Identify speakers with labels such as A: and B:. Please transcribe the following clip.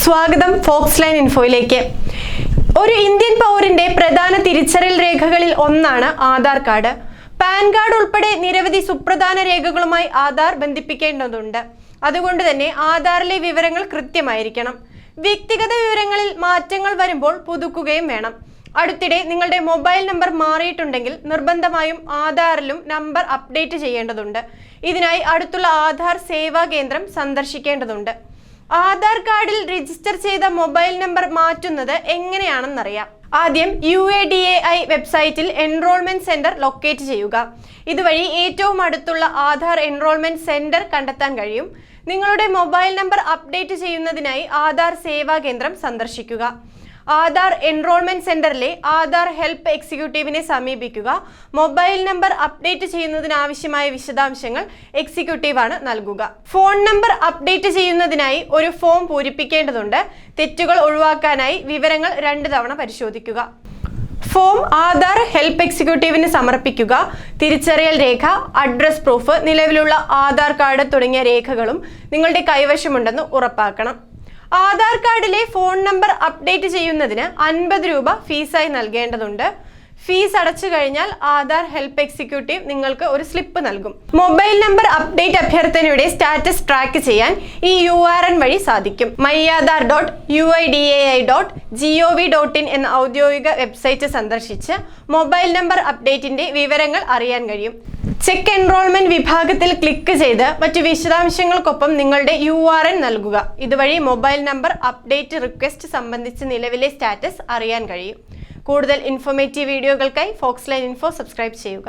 A: സ്വാഗതം Fox line ഇൻഫോയിലേക്ക്. ഒരു Indian പൗരന്റെ പ്രധാന തിരിച്ചറിയൽ രേഖകളിൽ ഒന്നാണ് ആധാർ കാർഡ്. പാൻ കാർഡ് ഉൾപ്പെടെ നിരവധി സുപ്രധാന രേഖകളുമായി ആധാർ ബന്ധിപ്പിക്കേണ്ടതുണ്ട്. അതുകൊണ്ട് തന്നെ ആധാറിലെ വിവരങ്ങൾ കൃത്യമായിരിക്കണം. വ്യക്തിഗത വിവരങ്ങളിൽ മാറ്റങ്ങൾ വരുമ്പോൾ പുതുക്കുകയും വേണം. അടുത്തിടെ നിങ്ങളുടെ മൊബൈൽ നമ്പർ മാറിയിട്ടുണ്ടെങ്കിൽ നിർബന്ധമായും ആധാറിലും നമ്പർ അപ്ഡേറ്റ് ചെയ്യേണ്ടതുണ്ട്. ഇതിനായി അടുത്തുള്ള ആധാർ സേവാ കേന്ദ്രം സന്ദർശിക്കേണ്ടതുണ്ട്. ആധാർ കാർഡിൽ രജിസ്റ്റർ ചെയ്ത മൊബൈൽ നമ്പർ മാറ്റുന്നത് എങ്ങനെയാണെന്നറിയാം. ആദ്യം UIDAI വെബ്സൈറ്റിൽ എൻറോൾമെന്റ് സെന്റർ ലൊക്കേറ്റ് ചെയ്യുക. ഇതുവഴി ഏറ്റവും അടുത്തുള്ള ആധാർ എൻറോൾമെന്റ് സെന്റർ കണ്ടെത്താൻ കഴിയും. നിങ്ങളുടെ മൊബൈൽ നമ്പർ അപ്ഡേറ്റ് ചെയ്യുന്നതിനായി ആധാർ സേവാ കേന്ദ്രം സന്ദർശിക്കുക. ആധാർ എൻറോൾമെന്റ് സെന്ററിലെ ആധാർ ഹെൽപ്പ് എക്സിക്യൂട്ടീവിനെ സമീപിക്കുക. മൊബൈൽ നമ്പർ അപ്ഡേറ്റ് ചെയ്യുന്നതിനാവശ്യമായ വിശദാംശങ്ങൾ എക്സിക്യൂട്ടീവാണ് നൽകുക. ഫോൺ നമ്പർ അപ്ഡേറ്റ് ചെയ്യുന്നതിനായി ഒരു ഫോം പൂരിപ്പിക്കേണ്ടതുണ്ട്. തെറ്റുകൾ ഒഴിവാക്കാനായി വിവരങ്ങൾ 2 തവണ പരിശോധിക്കുക. ഫോം ആധാർ ഹെൽപ്പ് എക്സിക്യൂട്ടീവിന് സമർപ്പിക്കുക. തിരിച്ചറിയൽ രേഖ, അഡ്രസ് പ്രൂഫ്, നിലവിലുള്ള ആധാർ കാർഡ് തുടങ്ങിയ രേഖകളും നിങ്ങളുടെ കൈവശമുണ്ടെന്ന് ഉറപ്പാക്കണം. ആധാർ കാർഡിലെ ഫോൺ നമ്പർ അപ്ഡേറ്റ് ചെയ്യുന്നതിന് 50 രൂപ ഫീസായി നൽകേണ്ടതുണ്ട്. ഫീസ് അടച്ചു കഴിഞ്ഞാൽ ആധാർ ഹെൽപ്പ് എക്സിക്യൂട്ടീവ് നിങ്ങൾക്ക് ഒരു സ്ലിപ്പ് നൽകും. മൊബൈൽ നമ്പർ അപ്ഡേറ്റ് അഭ്യർത്ഥനയുടെ സ്റ്റാറ്റസ് ട്രാക്ക് ചെയ്യാൻ ഈ URL വഴി സാധിക്കും. myaadhar.uidai.gov.in എന്ന ഔദ്യോഗിക വെബ്സൈറ്റ് സന്ദർശിച്ച് മൊബൈൽ നമ്പർ അപ്ഡേറ്റിന്റെ വിവരങ്ങൾ അറിയാൻ കഴിയും. ചെക്ക് എൻറോൾമെന്റ് വിഭാഗത്തിൽ ക്ലിക്ക് ചെയ്ത് മറ്റു വിശദാംശങ്ങൾക്കൊപ്പം നിങ്ങളുടെ URL നൽകുക. ഇതുവഴി മൊബൈൽ നമ്പർ അപ്ഡേറ്റ് റിക്വസ്റ്റ് സംബന്ധിച്ച് നിലവിലെ സ്റ്റാറ്റസ് അറിയാൻ കഴിയും. കൂടുതൽ ഇൻഫോർമേറ്റീവ് വീഡിയോകൾക്കായി ഫോക്സ് ലൈൻ ഇൻഫോ സബ്സ്ക്രൈബ് ചെയ്യുക.